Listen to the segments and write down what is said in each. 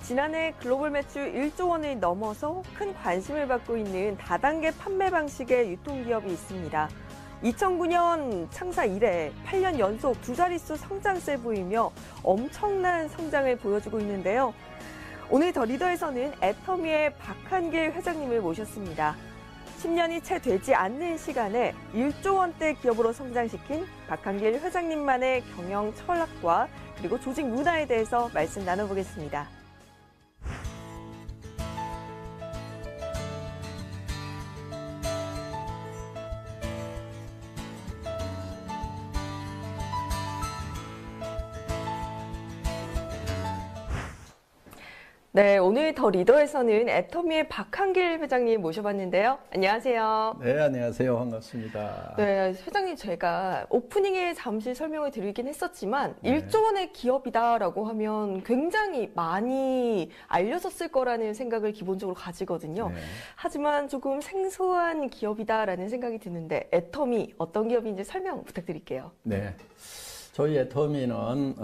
지난해 글로벌 매출 1조 원을 넘어서 큰 관심을 받고 있는 다단계 판매 방식의 유통기업이 있습니다. 2009년 창사 이래 8년 연속 두 자릿수 성장세를 보이며 엄청난 성장을 보여주고 있는데요. 오늘 더 리더에서는 애터미의 박한길 회장님을 모셨습니다. 10년이 채 되지 않는 시간에 1조 원대 기업으로 성장시킨 박한길 회장님만의 경영 철학과 그리고 조직 문화에 대해서 말씀 나눠보겠습니다. 네, 오늘 더 리더에서는 애터미의 박한길 회장님 모셔봤는데요. 안녕하세요. 네, 안녕하세요. 반갑습니다. 네, 회장님 제가 오프닝에 잠시 설명을 드리긴 했었지만 1조 원의 기업이다라고 하면 굉장히 많이 알려졌을 거라는 생각을 기본적으로 가지거든요. 네. 하지만 조금 생소한 기업이다라는 생각이 드는데 애터미 어떤 기업인지 설명 부탁드릴게요. 네, 저희 애터미는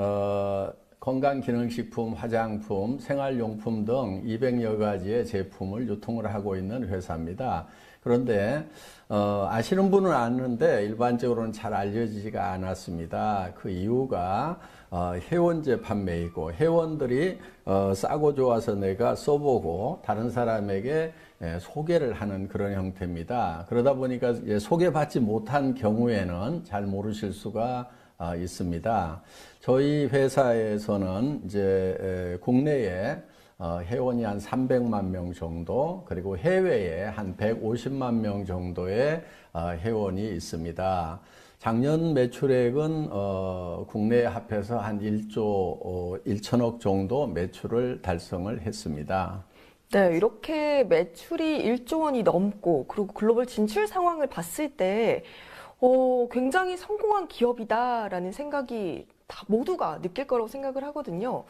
건강기능식품, 화장품, 생활용품 등 200여 가지의 제품을 유통을 하고 있는 회사입니다. 그런데 아시는 분은 아는데 일반적으로는 잘 알려지지가 않았습니다. 그 이유가 회원제 판매이고 회원들이 싸고 좋아서 내가 써보고 다른 사람에게 소개를 하는 그런 형태입니다. 그러다 보니까 소개받지 못한 경우에는 잘 모르실 수가 있습니다. 저희 회사에서는 이제 국내에 회원이 한 300만 명 정도, 그리고 해외에 한 150만 명 정도의 회원이 있습니다. 작년 매출액은 국내에 합해서 한 1조 1천억 정도 매출을 달성을 했습니다. 네, 이렇게 매출이 1조 원이 넘고 그리고 글로벌 진출 상황을 봤을 때 굉장히 성공한 기업이다라는 생각이 다 모두가 느낄 거라고 생각을 하거든요.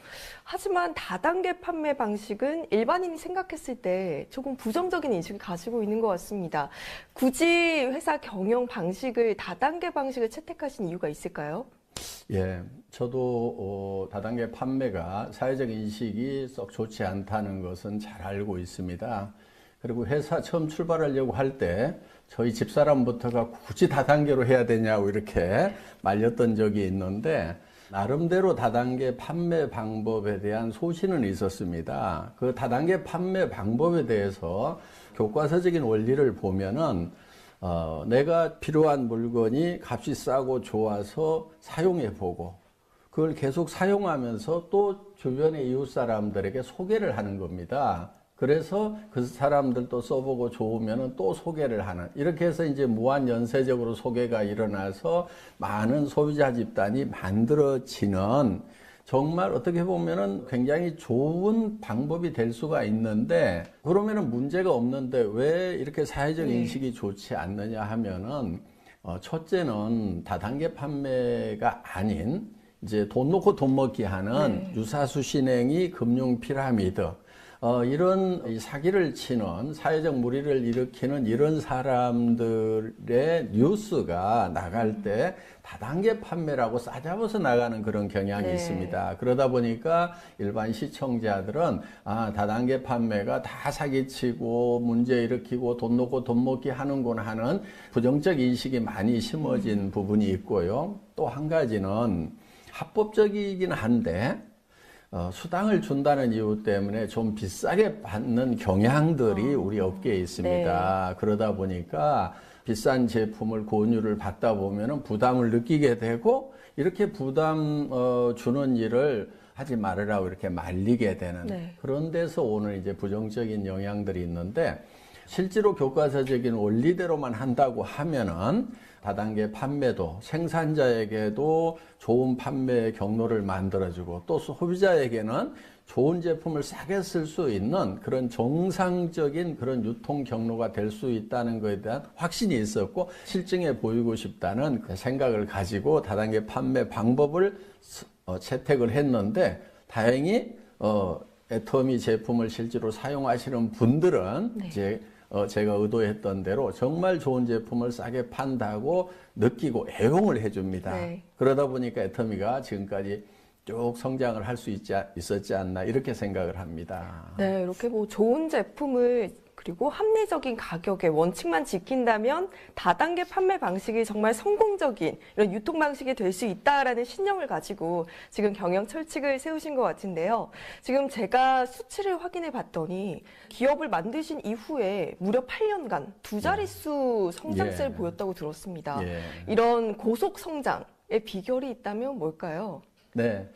하지만 다단계 판매 방식은 일반인이 생각했을 때 조금 부정적인 인식을 가지고 있는 것 같습니다. 굳이 회사 경영 방식을 다단계 방식을 채택하신 이유가 있을까요? 예, 저도 다단계 판매가 사회적 인식이 썩 좋지 않다는 것은 잘 알고 있습니다. 그리고 회사 처음 출발하려고 할 때 저희 집사람부터가 굳이 다단계로 해야 되냐고 이렇게 말렸던 적이 있는데 나름대로 다단계 판매 방법에 대한 소신은 있었습니다. 그 다단계 판매 방법에 대해서 교과서적인 원리를 보면은 내가 필요한 물건이 값이 싸고 좋아서 사용해 보고 그걸 계속 사용하면서 또 주변의 이웃 사람들에게 소개를 하는 겁니다. 그래서 그 사람들도 써보고 좋으면 또 소개를 하는, 이렇게 해서 이제 무한 연쇄적으로 소개가 일어나서 많은 소비자 집단이 만들어지는 정말 어떻게 보면은 굉장히 좋은 방법이 될 수가 있는데, 그러면은 문제가 없는데 왜 이렇게 사회적 인식이 좋지 않느냐 하면은 첫째는 다단계 판매가 아닌 이제 돈 놓고 돈 먹기 하는 유사수 신행이 금융 피라미드, 이런 사기를 치는 사회적 무리를 일으키는 이런 사람들의 뉴스가 나갈 때 다단계 판매라고 싸잡아서 나가는 그런 경향이 있습니다. 그러다 보니까 일반 시청자들은 다단계 판매가 다 사기치고 문제 일으키고 돈 놓고 돈 먹기 하는구나 하는 부정적 인식이 많이 심어진 부분이 있고요. 또 한 가지는 합법적이긴 한데 수당을 준다는 이유 때문에 좀 비싸게 받는 경향들이 우리 업계에 있습니다. 네. 그러다 보니까 비싼 제품을 권유를 받다 보면 부담을 느끼게 되고 이렇게 부담 주는 일을 하지 말으라고 이렇게 말리게 되는 그런 데서 오는 이제 부정적인 영향들이 있는데, 실제로 교과서적인 원리대로만 한다고 하면은 다단계 판매도 생산자에게도 좋은 판매 경로를 만들어주고 또 소비자에게는 좋은 제품을 싸게 쓸 수 있는 그런 정상적인 그런 유통 경로가 될 수 있다는 것에 대한 확신이 있었고 실증해 보이고 싶다는 그 생각을 가지고 다단계 판매 방법을 채택을 했는데, 다행히 애터미 제품을 실제로 사용하시는 분들은 이제 제가 의도했던 대로 정말 좋은 제품을 싸게 판다고 느끼고 애용을 해줍니다. 그러다 보니까 애터미가 지금까지 쭉 성장을 할 수 있었지 않나 이렇게 생각을 합니다. 네, 이렇게 뭐 좋은 제품을 그리고 합리적인 가격의 원칙만 지킨다면 다단계 판매 방식이 정말 성공적인 이런 유통 방식이 될 수 있다라는 신념을 가지고 지금 경영 철칙을 세우신 것 같은데요. 지금 제가 수치를 확인해 봤더니 기업을 만드신 이후에 무려 8년간 두 자릿수 성장세를 예. 보였다고 들었습니다. 예. 이런 고속 성장의 비결이 있다면 뭘까요? 네.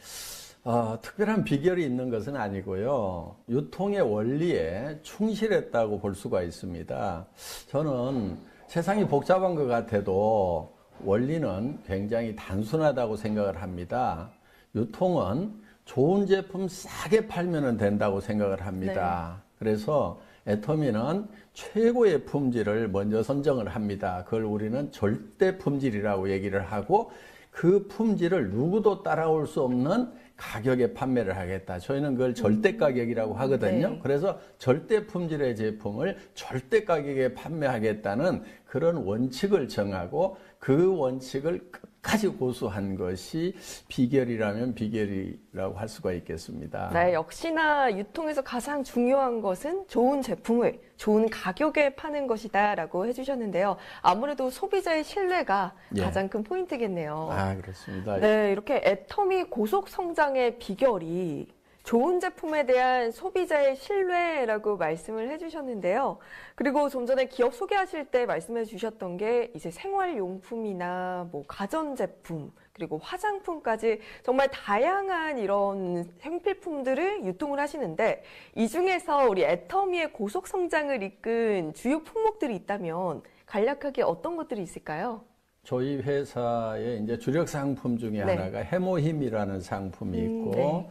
특별한 비결이 있는 것은 아니고요. 유통의 원리에 충실했다고 볼 수가 있습니다. 저는 세상이 복잡한 것 같아도 원리는 굉장히 단순하다고 생각을 합니다. 유통은 좋은 제품 싸게 팔면 된다고 생각을 합니다. 그래서 애터미는 최고의 품질을 먼저 선정을 합니다. 그걸 우리는 절대 품질이라고 얘기를 하고 그 품질을 누구도 따라올 수 없는 가격에 판매를 하겠다. 저희는 그걸 절대 가격이라고 하거든요. 네. 그래서 절대 품질의 제품을 절대 가격에 판매하겠다는 그런 원칙을 정하고 그 원칙을 끝까지 고수한 것이 비결이라면 비결이라고 할 수가 있겠습니다. 네, 역시나 유통에서 가장 중요한 것은 좋은 제품을 좋은 가격에 파는 것이다라고 해주셨는데요. 아무래도 소비자의 신뢰가 예. 가장 큰 포인트겠네요. 그렇습니다. 네, 이렇게 애터미 고속 성장의 비결이 좋은 제품에 대한 소비자의 신뢰라고 말씀을 해주셨는데요. 그리고 좀 전에 기업 소개하실 때 말씀해 주셨던 게 이제 생활용품이나 뭐 가전제품, 그리고 화장품까지 정말 다양한 이런 생필품들을 유통을 하시는데 이 중에서 우리 애터미의 고속 성장을 이끈 주요 품목들이 있다면 간략하게 어떤 것들이 있을까요? 저희 회사의 이제 주력 상품 중에 네. 하나가 해모힘이라는 상품이 있고 네.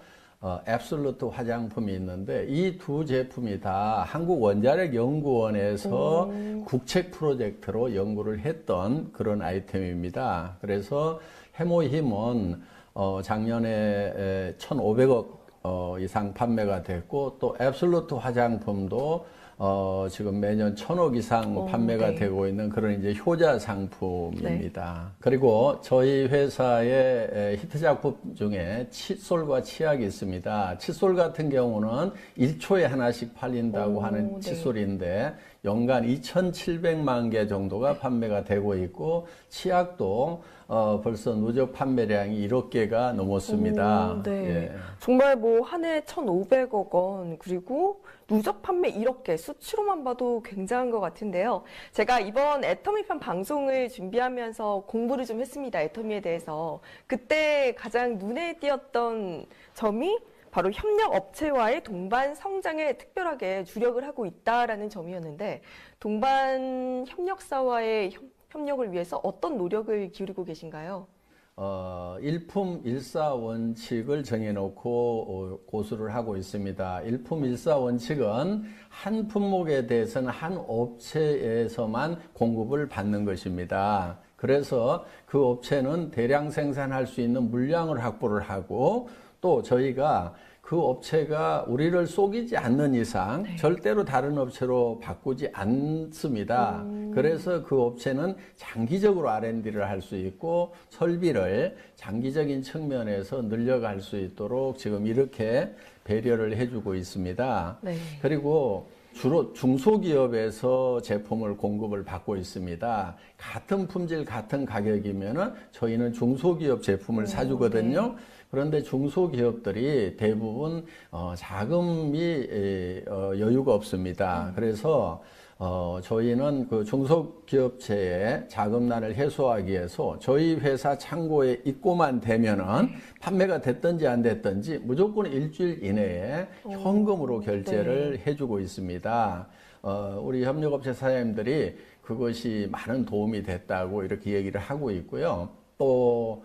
앱솔루트 화장품이 있는데 이 두 제품이 다 한국원자력연구원에서 국책 프로젝트로 연구를 했던 그런 아이템입니다. 그래서 해모힘은 작년에 1,500억 이상 판매가 됐고 또 앱솔루트 화장품도 지금 매년 1,000억 이상 판매가 네. 되고 있는 그런 이제 효자 상품입니다. 그리고 저희 회사의 히트 작품 중에 칫솔과 치약이 있습니다. 칫솔 같은 경우는 1초에 하나씩 팔린다고 하는 네. 칫솔인데 연간 2,700만 개 정도가 판매가 되고 있고 치약도 벌써 누적 판매량이 1억 개가 넘었습니다. 네. 예. 정말 뭐 한 해 1,500억 원 그리고 누적 판매 1억 개 수치로만 봐도 굉장한 것 같은데요. 제가 이번 애터미판 방송을 준비하면서 공부를 좀 했습니다. 애터미에 대해서. 그때 가장 눈에 띄었던 점이 바로 협력 업체와의 동반 성장에 특별하게 주력을 하고 있다라는 점이었는데 동반 협력사와의 협력을 위해서 어떤 노력을 기울이고 계신가요? 일품일사 원칙을 정해놓고 고수를 하고 있습니다. 일품일사 원칙은 한 품목에 대해서는 한 업체에서만 공급을 받는 것입니다. 그래서 그 업체는 대량 생산할 수 있는 물량을 확보를 하고 또 저희가 그 업체가 우리를 속이지 않는 이상 절대로 다른 업체로 바꾸지 않습니다. 그래서 그 업체는 장기적으로 R&D를 할 수 있고 설비를 장기적인 측면에서 늘려갈 수 있도록 지금 이렇게 배려를 해주고 있습니다. 네. 그리고 주로 중소기업에서 제품을 공급을 받고 있습니다. 같은 품질, 같은 가격이면은 저희는 중소기업 제품을 사주거든요. 그런데 중소기업들이 대부분 자금이 여유가 없습니다. 그래서 저희는 그 중소기업체의 자금난을 해소하기 위해서 저희 회사 창고에 입고만 되면은 판매가 됐든지 안 됐든지 무조건 일주일 이내에 현금으로 결제를 해주고 있습니다. 우리 협력업체 사장님들이 그것이 많은 도움이 됐다고 이렇게 얘기를 하고 있고요. 또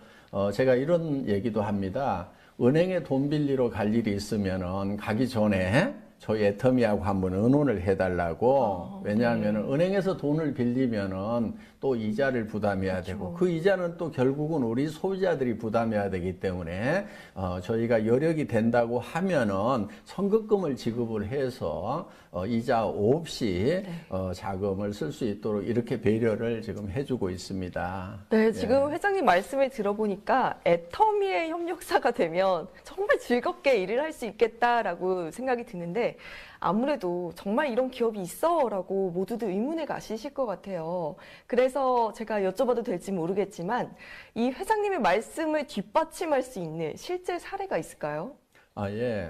제가 이런 얘기도 합니다. 은행에 돈 빌리러 갈 일이 있으면은 가기 전에 저희 애터미하고 한번 의논을 해달라고. 왜냐하면 은행에서 돈을 빌리면은 또 이자를 부담해야 되고 그 이자는 또 결국은 우리 소비자들이 부담해야 되기 때문에 저희가 여력이 된다고 하면은 선급금을 지급을 해서 이자 없이 자금을 쓸 수 있도록 이렇게 배려를 지금 해주고 있습니다. 네, 지금 회장님 말씀을 들어보니까 애터미의 협력사가 되면 정말 즐겁게 일을 할 수 있겠다라고 생각이 드는데 아무래도 정말 이런 기업이 있어라고 모두들 의문에 가시실 것 같아요. 그래서 제가 여쭤봐도 될지 모르겠지만 이 회장님의 말씀을 뒷받침할 수 있는 실제 사례가 있을까요? 예.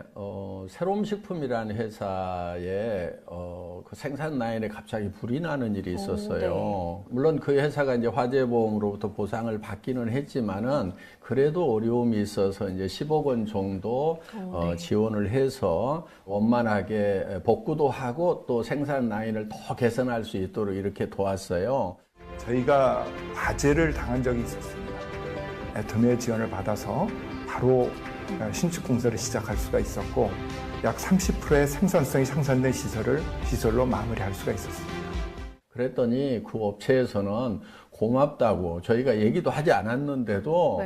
새롬식품이라는 회사에 그 생산 라인에 갑자기 불이 나는 일이 있었어요. 물론 그 회사가 이제 화재보험으로부터 보상을 받기는 했지만은 그래도 어려움이 있어서 이제 10억 원 정도 지원을 해서 원만하게 복구도 하고 또 생산 라인을 더 개선할 수 있도록 이렇게 도왔어요. 저희가 화재를 당한 적이 있었습니다. 애터미의 지원을 받아서 바로 신축 공사를 시작할 수가 있었고 약 30%의 생산성이 향상된 시설로 마무리할 수가 있었습니다. 그랬더니 그 업체에서는 고맙다고 저희가 얘기도 하지 않았는데도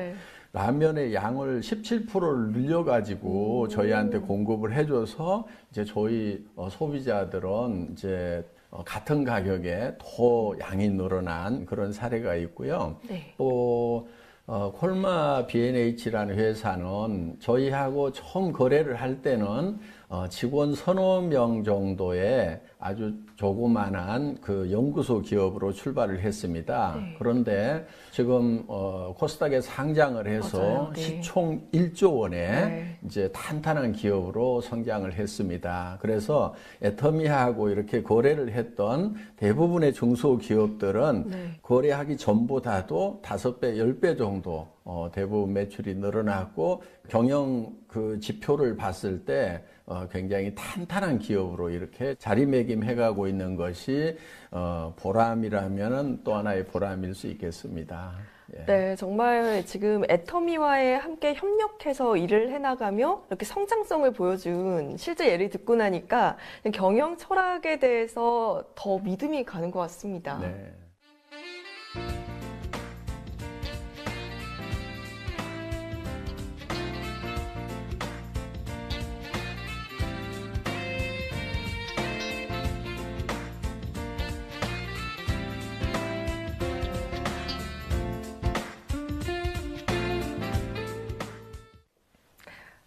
라면의 양을 17%를 늘려가지고 저희한테 공급을 해줘서 이제 저희 소비자들은 이제 같은 가격에 더 양이 늘어난 그런 사례가 있고요. 또 콜마 B&H라는 회사는 저희하고 처음 거래를 할 때는 직원 서너 명 정도의 아주 조그만한 그 연구소 기업으로 출발을 했습니다. 그런데 지금 코스닥에 상장을 해서 시총 1조 원의 이제 탄탄한 기업으로 성장을 했습니다. 그래서 애터미하고 이렇게 거래를 했던 대부분의 중소기업들은 거래하기 전보다도 5배, 10배 정도 대부분 매출이 늘어났고 경영 그 지표를 봤을 때 굉장히 탄탄한 기업으로 이렇게 자리매김해가고 있는 것이 보람이라면은 또 하나의 보람일 수 있겠습니다. 네, 정말 지금 애터미와의 함께 협력해서 일을 해나가며 이렇게 성장성을 보여준 실제 예를 듣고 나니까 경영 철학에 대해서 더 믿음이 가는 것 같습니다. 네.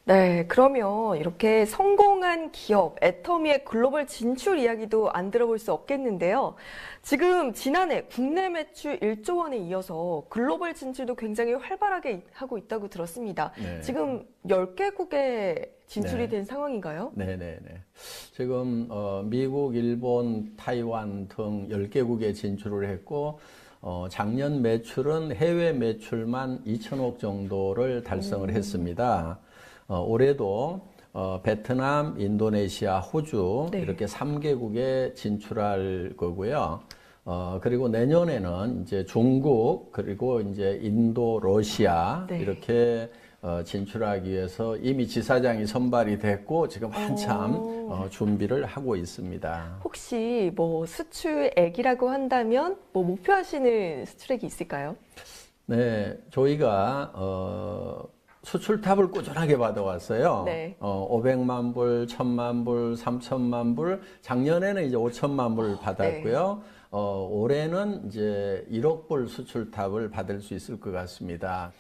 네, 그러면 이렇게 성공한 기업, 애터미의 글로벌 진출 이야기도 안 들어볼 수 없겠는데요. 지금 지난해 국내 매출 1조 원에 이어서 글로벌 진출도 굉장히 활발하게 하고 있다고 들었습니다. 지금 10개국에 진출이 된 상황인가요? 네네네. 지금 미국, 일본, 타이완 등 10개국에 진출을 했고 작년 매출은 해외 매출만 2천억 정도를 달성을 했습니다. 올해도 베트남, 인도네시아, 호주 이렇게 3개국에 진출할 거고요. 그리고 내년에는 이제 중국 그리고 이제 인도, 러시아 이렇게 진출하기 위해서 이미 지사장이 선발이 됐고 지금 한참 준비를 하고 있습니다. 혹시 뭐 수출액이라고 한다면 뭐 목표하시는 수출액이 있을까요? 네, 저희가 수출탑을 꾸준하게 받아왔어요. 500만 불, 1000만 불, 3000만 불, 작년에는 이제 5천만 불 받았고요. 올해는 이제 1억 불 수출탑을 받을 수 있을 것 같습니다.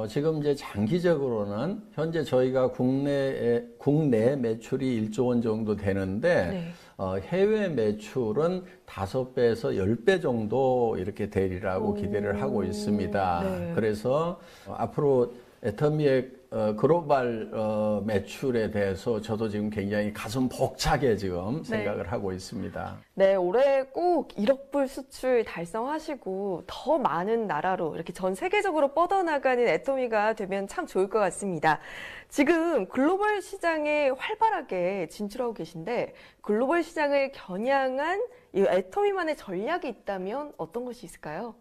지금 이제 장기적으로는 현재 저희가 국내 매출이 1조 원 정도 되는데 해외 매출은 5배에서 10배 정도 이렇게 되리라고 기대를 하고 있습니다. 그래서 앞으로 애터미의 글로벌 매출에 대해서 저도 지금 굉장히 가슴 벅차게 지금 생각을 하고 있습니다. 네, 올해 꼭 1억 불 수출 달성하시고 더 많은 나라로 이렇게 전 세계적으로 뻗어나가는 애터미가 되면 참 좋을 것 같습니다. 지금 글로벌 시장에 활발하게 진출하고 계신데 글로벌 시장을 겨냥한 이 애터미만의 전략이 있다면 어떤 것이 있을까요?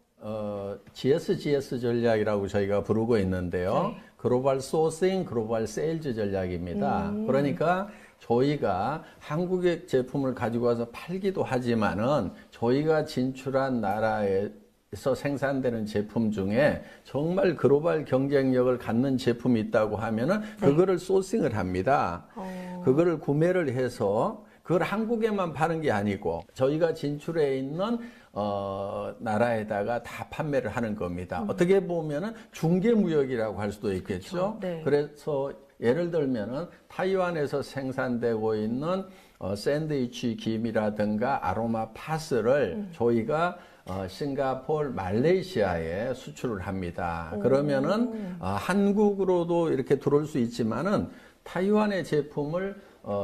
GSGS 전략이라고 저희가 부르고 있는데요. 글로벌 소싱, 글로벌 세일즈 전략입니다. 그러니까 저희가 한국의 제품을 가지고 와서 팔기도 하지만은 저희가 진출한 나라에서 생산되는 제품 중에 정말 글로벌 경쟁력을 갖는 제품이 있다고 하면은 그거를 소싱을 합니다. 그거를 구매를 해서 그걸 한국에만 파는 게 아니고 저희가 진출해 있는 나라에다가 다 판매를 하는 겁니다. 어떻게 보면은 중개무역이라고 할 수도 있겠죠. 그렇죠. 네. 그래서 예를 들면은 타이완에서 생산되고 있는 샌드위치 김이라든가 아로마 파스를 저희가 싱가포르, 말레이시아에 수출을 합니다. 그러면은 한국으로도 이렇게 들어올 수 있지만은 타이완의 제품을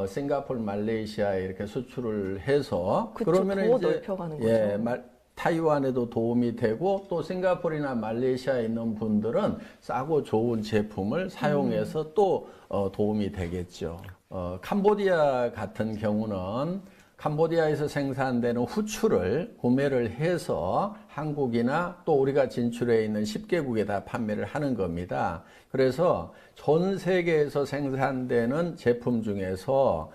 싱가포르, 말레이시아에 이렇게 수출을 해서 그쵸, 그러면은 더 이제 넓혀가는 거죠. 타이완에도 도움이 되고 또 싱가포르나 말레이시아에 있는 분들은 싸고 좋은 제품을 사용해서 또 도움이 되겠죠. 캄보디아 같은 경우는 캄보디아에서 생산되는 후추를 구매를 해서 한국이나 또 우리가 진출해 있는 10개국에다 판매를 하는 겁니다. 그래서 전 세계에서 생산되는 제품 중에서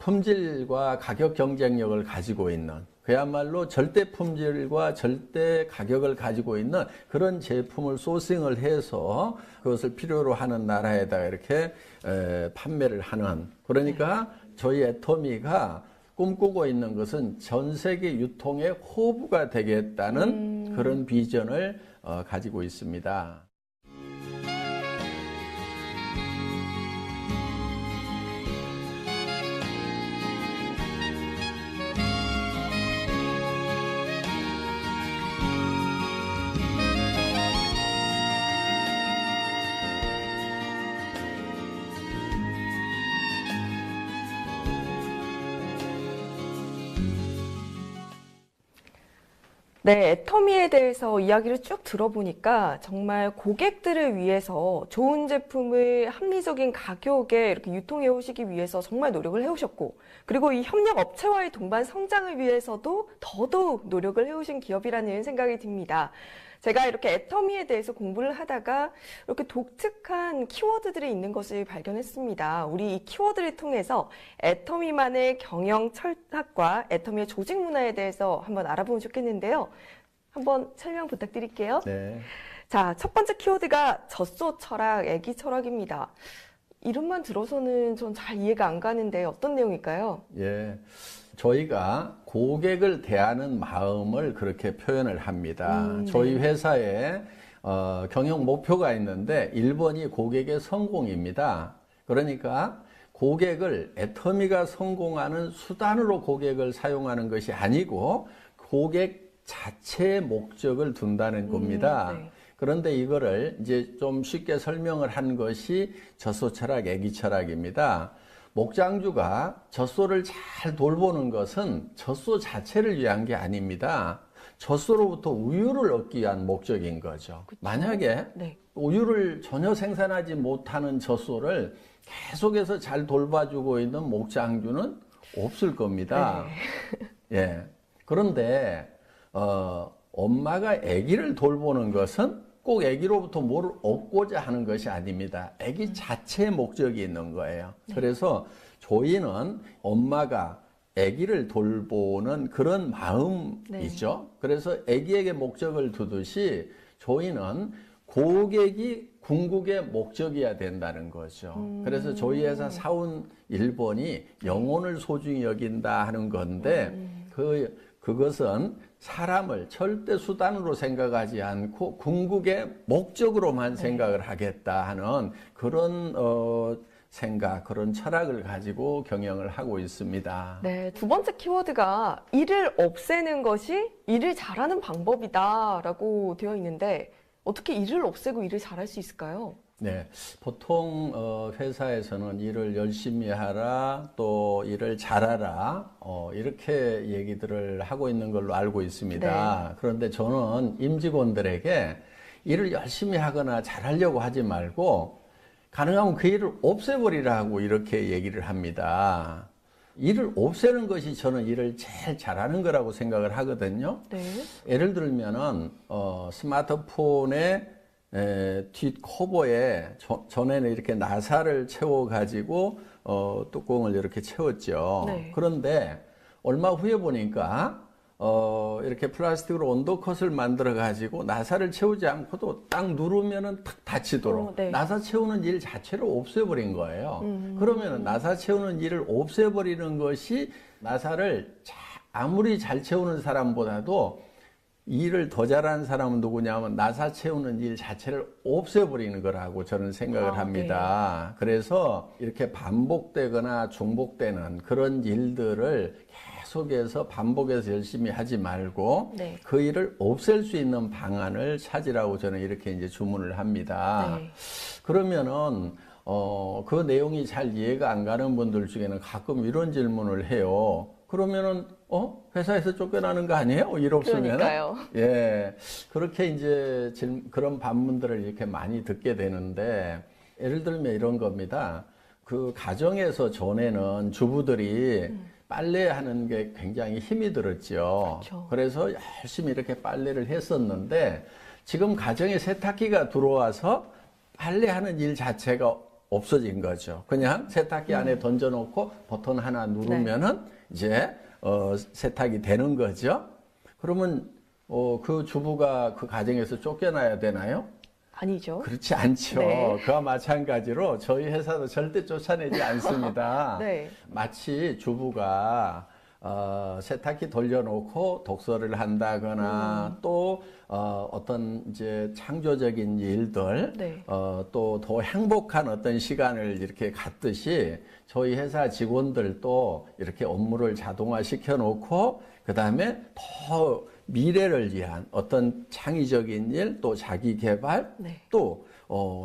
품질과 가격 경쟁력을 가지고 있는 그야말로 절대 품질과 절대 가격을 가지고 있는 그런 제품을 소싱을 해서 그것을 필요로 하는 나라에다가 이렇게 판매를 하는 그러니까 저희 애터미가 꿈꾸고 있는 것은 전 세계 유통의 허브가 되겠다는 그런 비전을 가지고 있습니다. 네, 애터미에 대해서 이야기를 쭉 들어보니까 정말 고객들을 위해서 좋은 제품을 합리적인 가격에 이렇게 유통해 오시기 위해서 정말 노력을 해오셨고, 그리고 이 협력 업체와의 동반 성장을 위해서도 더더욱 노력을 해오신 기업이라는 생각이 듭니다. 제가 이렇게 애터미에 대해서 공부를 하다가 이렇게 독특한 키워드들이 있는 것을 발견했습니다. 우리 이 키워드를 통해서 애터미만의 경영 철학과 애터미의 조직 문화에 대해서 한번 알아보면 좋겠는데요. 한번 설명 부탁드릴게요. 네. 자, 첫 번째 키워드가 젖소 철학, 애기 철학입니다. 이름만 들어서는 전 잘 이해가 안 가는데 어떤 내용일까요? 예. 저희가 고객을 대하는 마음을 그렇게 표현을 합니다. 네. 저희 회사에 경영 목표가 있는데 1번이 고객의 성공입니다. 그러니까 고객을 애터미가 성공하는 수단으로 고객을 사용하는 것이 아니고 고객 자체의 목적을 둔다는 겁니다. 네. 그런데 이거를 이제 좀 쉽게 설명을 한 것이 젖소 철학, 애기 철학입니다. 목장주가 젖소를 잘 돌보는 것은 젖소 자체를 위한 게 아닙니다. 젖소로부터 우유를 얻기 위한 목적인 거죠. 그쵸? 만약에 네. 우유를 전혀 생산하지 못하는 젖소를 계속해서 잘 돌봐주고 있는 목장주는 없을 겁니다. 예. 그런데 엄마가 아기를 돌보는 것은 꼭 아기로부터 뭘 얻고자 하는 것이 아닙니다. 아기 자체의 목적이 있는 거예요. 그래서 저희는 엄마가 아기를 돌보는 그런 마음이죠. 그래서 아기에게 목적을 두듯이 저희는 고객이 궁극의 목적이어야 된다는 거죠. 그래서 저희 회사 사원 1번이 영혼을 소중히 여긴다 하는 건데 그것은 사람을 절대 수단으로 생각하지 않고 궁극의 목적으로만 생각을 하겠다 하는 그런 생각, 그런 철학을 가지고 경영을 하고 있습니다. 네, 두 번째 키워드가 일을 없애는 것이 일을 잘하는 방법이다라고 되어 있는데 어떻게 일을 없애고 일을 잘할 수 있을까요? 네, 보통 회사에서는 일을 열심히 하라, 또 일을 잘하라, 이렇게 얘기들을 하고 있는 걸로 알고 있습니다. 네. 그런데 저는 임직원들에게 일을 열심히 하거나 잘하려고 하지 말고 가능하면 그 일을 없애버리라고 이렇게 얘기를 합니다. 일을 없애는 것이 저는 일을 제일 잘하는 거라고 생각을 하거든요. 네. 예를 들면은 스마트폰에 뒷코보에 전에는 이렇게 나사를 채워가지고 뚜껑을 이렇게 채웠죠. 네. 그런데 얼마 후에 보니까 이렇게 플라스틱으로 언더컷을 만들어 가지고 나사를 채우지 않고도 딱 누르면은 탁 닫히도록 네. 나사 채우는 일 자체를 없애버린 거예요. 그러면은 나사 채우는 일을 없애버리는 것이 나사를 아무리 잘 채우는 사람보다도 일을 더 잘하는 사람은 누구냐면 나사 채우는 일 자체를 없애버리는 거라고 저는 생각을 합니다. 그래서 이렇게 반복되거나 중복되는 그런 일들을 계속해서 반복해서 열심히 하지 말고 네. 그 일을 없앨 수 있는 방안을 찾으라고 저는 이렇게 이제 주문을 합니다. 네. 그러면은 그 내용이 잘 이해가 안 가는 분들 중에는 가끔 이런 질문을 해요. 그러면은 회사에서 쫓겨나는 거 아니에요? 일 없으면? 그러니까요. 예, 그렇게 이제 그런 반문들을 이렇게 많이 듣게 되는데 예를 들면 이런 겁니다. 그 가정에서 전에는 주부들이 빨래하는 게 굉장히 힘이 들었죠. 그렇죠. 그래서 열심히 이렇게 빨래를 했었는데 지금 가정에 세탁기가 들어와서 빨래하는 일 자체가 없어진 거죠. 그냥 세탁기 안에 던져놓고 버튼 하나 누르면은 이제 세탁이 되는 거죠. 그러면 그 주부가 그 가정에서 쫓겨나야 되나요? 아니죠. 그렇지 않죠. 네. 그와 마찬가지로 저희 회사도 절대 쫓아내지 않습니다. 네. 마치 주부가 세탁기 돌려놓고 독서를 한다거나 또 어떤 이제 창조적인 일들 네. 또 더 행복한 어떤 시간을 이렇게 갖듯이 저희 회사 직원들도 이렇게 업무를 자동화 시켜 놓고 그다음에 더 미래를 위한 어떤 창의적인 일, 또 자기 개발, 네. 또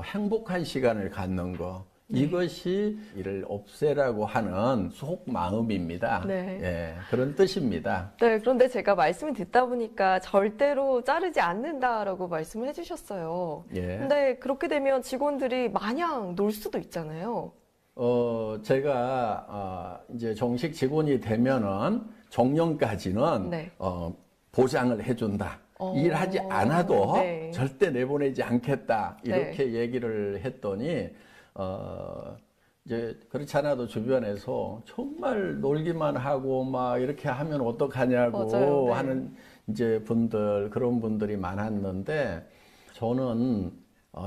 행복한 시간을 갖는 거. 이것이 이를 없애라고 하는 속마음입니다. 네. 예, 그런 뜻입니다. 네, 그런데 제가 말씀을 듣다 보니까 절대로 자르지 않는다라고 말씀을 해주셨어요. 예. 근데 그렇게 되면 직원들이 마냥 놀 수도 있잖아요. 제가 이제 정식 직원이 되면은 정년까지는 네. 보장을 해준다. 일하지 않아도 네. 절대 내보내지 않겠다. 이렇게 얘기를 했더니 이제 그렇지 않아도 주변에서 정말 놀기만 하고 막 이렇게 하면 어떡하냐고 맞아요. 네. 하는 이제 그런 분들이 많았는데 저는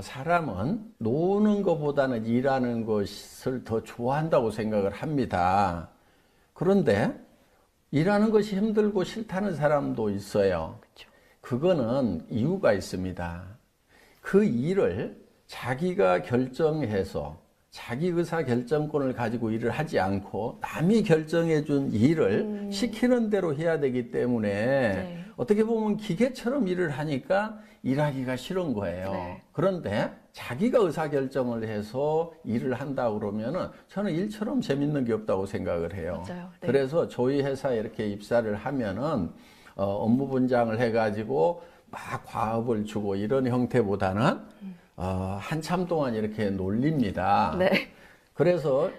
사람은 노는 것보다는 일하는 것을 더 좋아한다고 생각을 합니다. 그런데 일하는 것이 힘들고 싫다는 사람도 있어요. 그렇죠. 그거는 이유가 있습니다. 그 일을 자기가 결정해서 자기 의사 결정권을 가지고 일을 하지 않고 남이 결정해 준 일을 시키는 대로 해야 되기 때문에 네. 어떻게 보면 기계처럼 일을 하니까 일하기가 싫은 거예요. 네. 그런데 자기가 의사 결정을 해서 일을 한다 그러면은 저는 일처럼 재밌는 게 없다고 생각을 해요. 맞아요. 네. 그래서 저희 회사에 이렇게 입사를 하면은 업무 분장을 해가지고 막 과업을 주고 이런 형태보다는 한참 동안 이렇게 놀립니다. 네. 그래서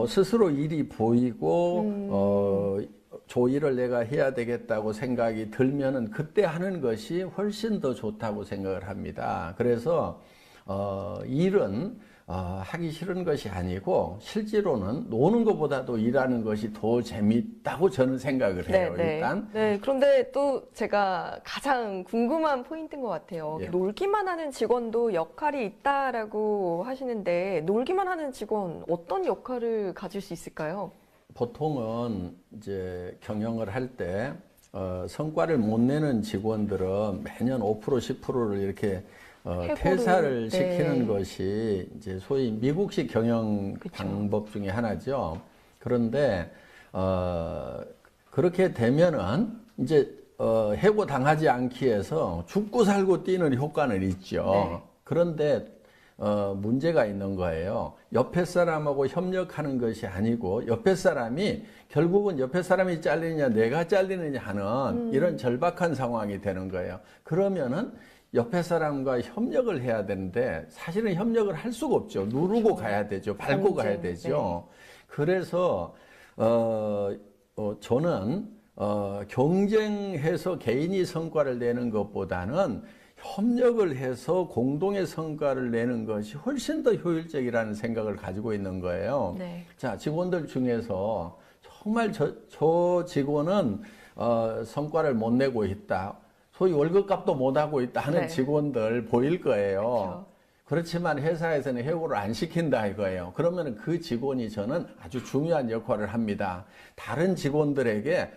스스로 일이 보이고 저 일을 내가 해야 되겠다고 생각이 들면은 그때 하는 것이 훨씬 더 좋다고 생각을 합니다. 그래서 일은 하기 싫은 것이 아니고 실제로는 노는 것보다도 일하는 것이 더 재밌다고 저는 생각을 해요. 네, 일단. 네, 그런데 또 제가 가장 궁금한 포인트인 것 같아요. 예. 놀기만 하는 직원도 역할이 있다라고 하시는데 놀기만 하는 직원 어떤 역할을 가질 수 있을까요? 보통은 이제 경영을 할 때 성과를 못 내는 직원들은 매년 5% 10%를 이렇게 퇴사를 네. 시키는 것이 이제 소위 미국식 경영 그쵸. 방법 중에 하나죠. 그런데 그렇게 되면은 이제 해고 당하지 않기 위해서 죽고 살고 뛰는 효과는 있죠. 네. 그런데 문제가 있는 거예요. 옆에 사람하고 협력하는 것이 아니고 옆에 사람이 결국은 옆에 사람이 잘리느냐 내가 잘리느냐 하는 이런 절박한 상황이 되는 거예요. 그러면은 옆에 사람과 협력을 해야 되는데 사실은 협력을 할 수가 없죠. 누르고 가야 되죠. 밟고 경쟁, 가야 되죠. 그래서 저는 경쟁해서 개인이 성과를 내는 것보다는 협력을 해서 공동의 성과를 내는 것이 훨씬 더 효율적이라는 생각을 가지고 있는 거예요. 네. 자, 직원들 중에서 정말 저 직원은 성과를 못 내고 있다. 소위 월급값도 못 하고 있다 하는 네. 직원들 보일 거예요. 그렇죠. 그렇지만 회사에서는 해고를 안 시킨다 이거예요. 그러면 그 직원이 저는 아주 중요한 역할을 합니다. 다른 직원들에게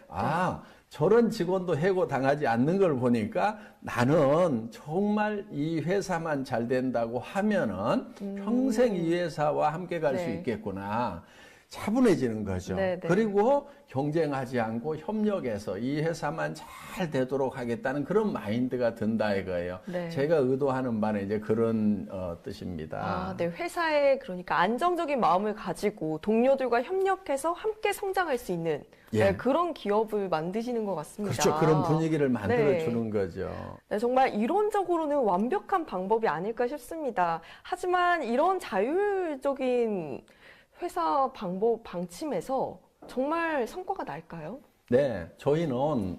저런 직원도 해고 당하지 않는 걸 보니까 나는 정말 이 회사만 잘 된다고 하면은 평생 이 회사와 함께 갈 수 네. 있겠구나. 차분해지는 거죠. 네, 네. 그리고 경쟁하지 않고 협력해서 이 회사만 잘 되도록 하겠다는 그런 마인드가 든다 이거예요. 네. 제가 의도하는 바는 이제 그런 뜻입니다. 네. 회사에 그러니까 안정적인 마음을 가지고 동료들과 협력해서 함께 성장할 수 있는 예. 네, 그런 기업을 만드시는 것 같습니다. 그렇죠. 그런 분위기를 만들어주는 네. 거죠. 네, 정말 이론적으로는 완벽한 방법이 아닐까 싶습니다. 하지만 이런 자율적인 회사 방침에서 정말 성과가 날까요? 네, 저희는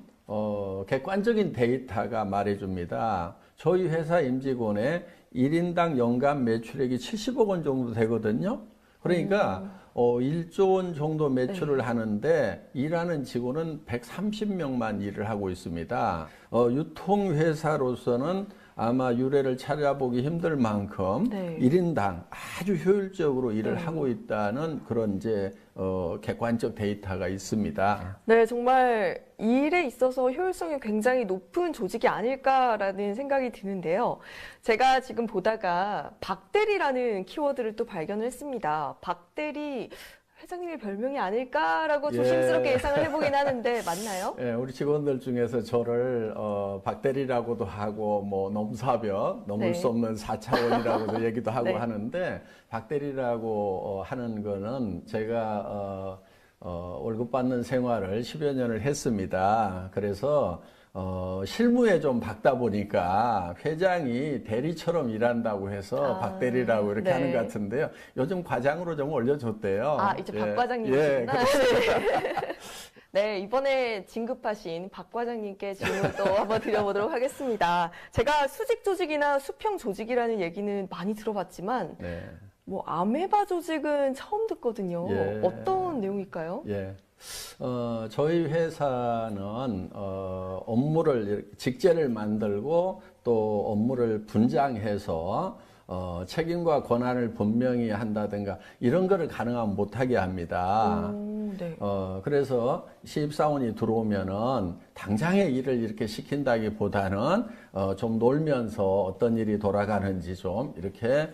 객관적인 데이터가 말해줍니다. 저희 회사 임직원의 1인당 연간 매출액이 70억 원 정도 되거든요. 그러니까 1조 원 정도 매출을 하는데 일하는 직원은 130명만 일을 하고 있습니다. 유통회사로서는 아마 유례를 찾아보기 힘들 만큼 네. 1인당 아주 효율적으로 일을 하고 있다는 그런 이제 객관적 데이터가 있습니다. 네, 정말 일에 있어서 효율성이 굉장히 높은 조직이 아닐까라는 생각이 드는데요. 제가 지금 보다가 박대리라는 키워드를 또 발견을 했습니다. 박대리 회장님의 별명이 아닐까라고 조심스럽게 예상을 해보긴 하는데 맞나요? 예, 우리 직원들 중에서 저를 박대리라고도 하고 뭐 넘사벽, 넘을 네. 수 없는 4차원이라고도 얘기도 하고 네. 하는데 박대리라고 하는 거는 제가 월급 받는 생활을 10여 년을 했습니다. 그래서 실무에 좀 박다 보니까 회장이 대리처럼 일한다고 해서 박대리라고 이렇게 네. 하는 것 같은데요. 요즘 과장으로 좀 올려줬대요. 이제 예. 박 과장님이시구나. 예, 그렇습니다. 네, 이번에 진급하신 박 과장님께 질문 또 한번 드려보도록 하겠습니다. 제가 수직 조직이나 수평 조직이라는 얘기는 많이 들어봤지만 네. 뭐 아메바 조직은 처음 듣거든요. 예. 어떤 내용일까요? 예. 저희 회사는 업무를 직제를 만들고 또 업무를 분장해서 책임과 권한을 분명히 한다든가 이런 거를 가능하면 못하게 합니다. 네. 그래서 신입사원이 들어오면은 당장의 일을 이렇게 시킨다기보다는 좀 놀면서 어떤 일이 돌아가는지 좀 이렇게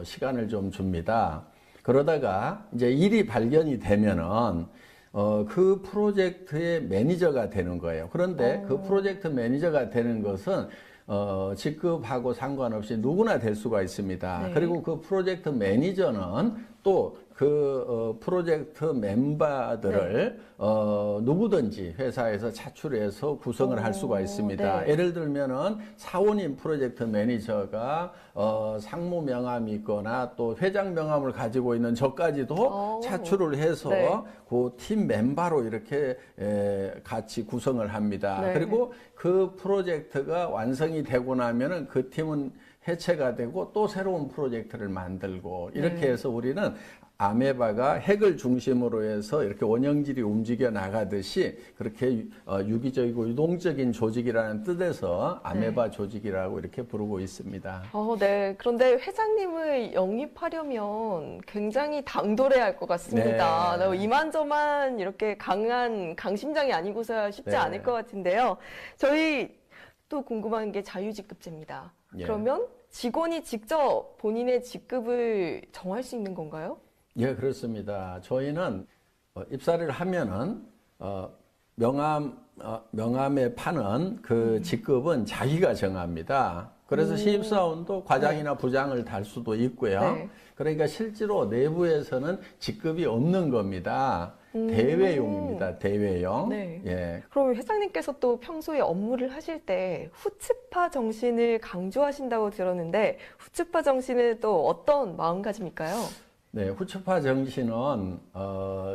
시간을 좀 줍니다. 그러다가 이제 일이 발견이 되면은 그 프로젝트의 매니저가 되는 거예요. 그런데 그 프로젝트 매니저가 되는 것은 직급하고 상관없이 누구나 될 수가 있습니다. 네. 그리고 그 프로젝트 매니저는 또 그 프로젝트 멤버들을 누구든지 회사에서 차출해서 구성을 할 수가 있습니다. 네. 예를 들면은 사원인 프로젝트 매니저가 상무 명함이 있거나 또 회장 명함을 가지고 있는 저까지도 차출을 해서 네. 그 팀 멤버로 이렇게 같이 구성을 합니다. 네. 그리고 그 프로젝트가 완성이 되고 나면은 그 팀은 해체가 되고 또 새로운 프로젝트를 만들고 이렇게 해서 우리는 아메바가 핵을 중심으로 해서 이렇게 원형질이 움직여 나가듯이 그렇게 유기적이고 유동적인 조직이라는 뜻에서 아메바 조직이라고 이렇게 부르고 있습니다. 네. 그런데 회장님을 영입하려면 굉장히 당돌해야 할 것 같습니다. 네. 이만저만 이렇게 강한 강심장이 아니고서야 쉽지 네. 않을 것 같은데요. 저희 또 궁금한 게 자유직급제입니다. 예. 그러면 직원이 직접 본인의 직급을 정할 수 있는 건가요? 예, 그렇습니다. 저희는 입사를 하면은 명함에 파는 그 직급은 자기가 정합니다. 그래서 신입사원도 과장이나 부장을 달 수도 있고요. 네. 그러니까 실제로 내부에서는 직급이 없는 겁니다. 대외용입니다. 대외용. 네. 예. 그럼 회장님께서 또 평소에 업무를 하실 때 후츠파 정신을 강조하신다고 들었는데 후츠파 정신은 또 어떤 마음가짐일까요? 네, 후츠파 정신은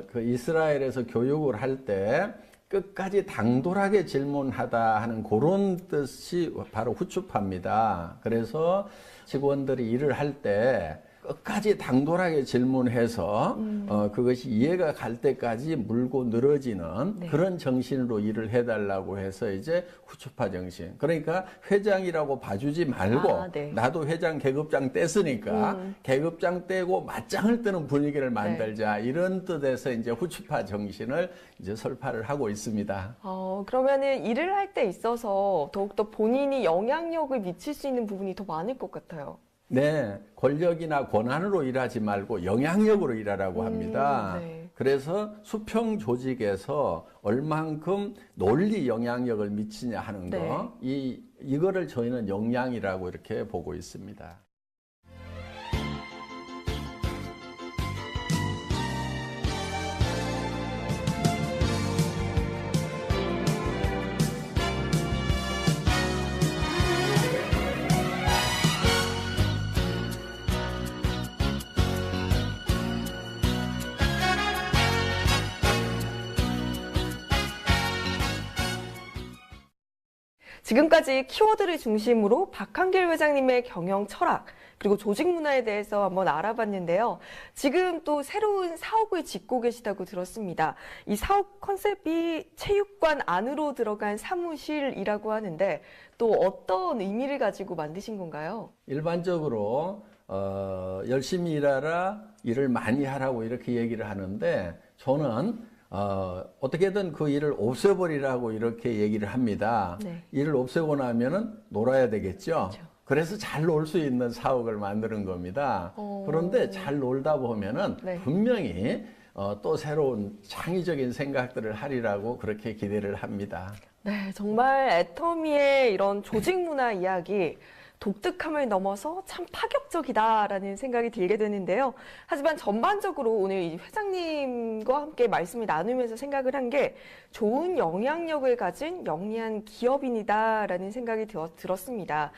그 이스라엘에서 교육을 할 때 끝까지 당돌하게 질문하다 하는 그런 뜻이 바로 후추파입니다. 그래서 직원들이 일을 할 때 끝까지 당돌하게 질문해서 그것이 이해가 갈 때까지 물고 늘어지는 네. 그런 정신으로 일을 해달라고 해서 이제 후추파 정신. 그러니까 회장이라고 봐주지 말고 네. 나도 회장 계급장 뗐으니까 계급장 떼고 맞짱을 뜨는 분위기를 만들자 이런 뜻에서 이제 후추파 정신을 이제 설파를 하고 있습니다. 그러면은 일을 할 때 있어서 더욱더 본인이 영향력을 미칠 수 있는 부분이 더 많을 것 같아요. 네, 권력이나 권한으로 일하지 말고 영향력으로 일하라고 합니다. 네. 그래서 수평 조직에서 얼만큼 논리 영향력을 미치냐 하는 거, 이거를 저희는 역량이라고 이렇게 보고 있습니다. 지금까지 키워드를 중심으로 박한길 회장님의 경영 철학 그리고 조직 문화에 대해서 한번 알아봤는데요. 지금 또 새로운 사옥을 짓고 계시다고 들었습니다. 이 사옥 컨셉이 체육관 안으로 들어간 사무실이라고 하는데 또 어떤 의미를 가지고 만드신 건가요? 일반적으로 열심히 일하라, 일을 많이 하라고 이렇게 얘기를 하는데 저는 어떻게든 그 일을 없애버리라고 이렇게 얘기를 합니다. 네. 일을 없애고 나면은 놀아야 되겠죠. 그렇죠. 그래서 잘 놀 수 있는 사옥을 만드는 겁니다. 그런데 잘 놀다 보면은 분명히 또 새로운 창의적인 생각들을 하리라고 그렇게 기대를 합니다. 네, 정말 애터미의 이런 조직 문화 이야기 독특함을 넘어서 참 파격적이다라는 생각이 들게 되는데요. 하지만 전반적으로 오늘 이 회장님과 함께 말씀을 나누면서 생각을 한 게 좋은 영향력을 가진 영리한 기업인이다라는 생각이 들었습니다.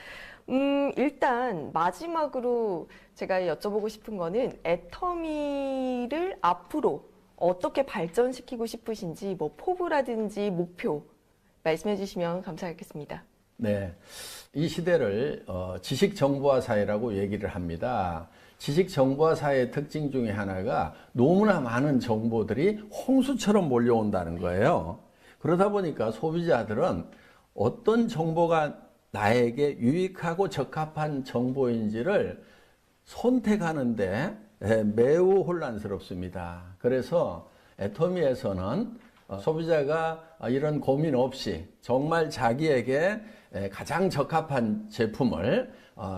일단 마지막으로 제가 여쭤보고 싶은 거는 애터미를 앞으로 어떻게 발전시키고 싶으신지 뭐 포부라든지 목표 말씀해 주시면 감사하겠습니다. 네, 이 시대를 지식정보화 사회라고 얘기를 합니다. 지식정보화 사회의 특징 중에 하나가 너무나 많은 정보들이 홍수처럼 몰려온다는 거예요. 그러다 보니까 소비자들은 어떤 정보가 나에게 유익하고 적합한 정보인지를 선택하는데 매우 혼란스럽습니다. 그래서 애터미에서는 소비자가 이런 고민 없이 정말 자기에게 가장 적합한 제품을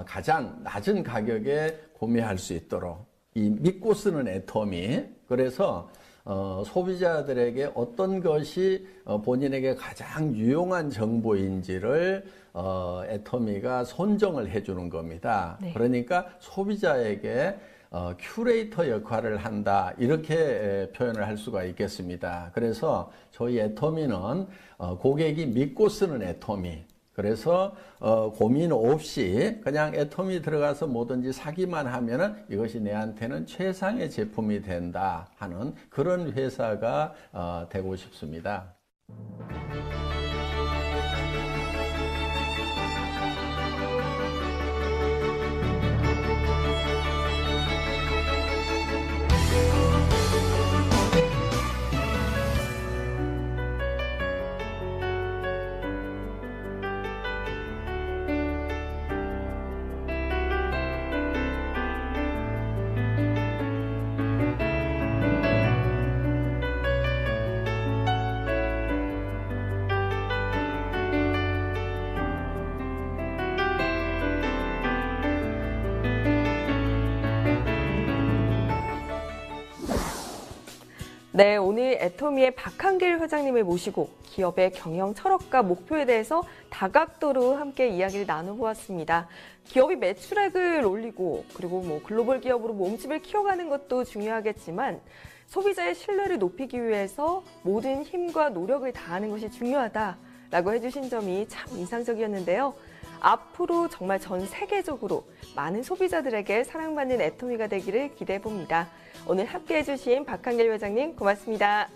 가장 낮은 가격에 구매할 수 있도록 이 믿고 쓰는 애터미, 그래서 소비자들에게 어떤 것이 본인에게 가장 유용한 정보인지를 애터미가 선정을 해주는 겁니다. 네. 그러니까 소비자에게 큐레이터 역할을 한다 이렇게 표현을 할 수가 있겠습니다. 그래서 저희 애터미는 고객이 믿고 쓰는 애터미, 그래서 고민 없이 그냥 애터미 들어가서 뭐든지 사기만 하면은 이것이 내한테는 최상의 제품이 된다 하는 그런 회사가 되고 싶습니다. 네, 오늘 애터미의 박한길 회장님을 모시고 기업의 경영 철학과 목표에 대해서 다각도로 함께 이야기를 나눠보았습니다. 기업이 매출액을 올리고 그리고 뭐 글로벌 기업으로 몸집을 키워가는 것도 중요하겠지만 소비자의 신뢰를 높이기 위해서 모든 힘과 노력을 다하는 것이 중요하다라고 해주신 점이 참 인상적이었는데요. 앞으로 정말 전 세계적으로 많은 소비자들에게 사랑받는 애터미가 되기를 기대해 봅니다. 오늘 함께해 주신 박한길 회장님 고맙습니다.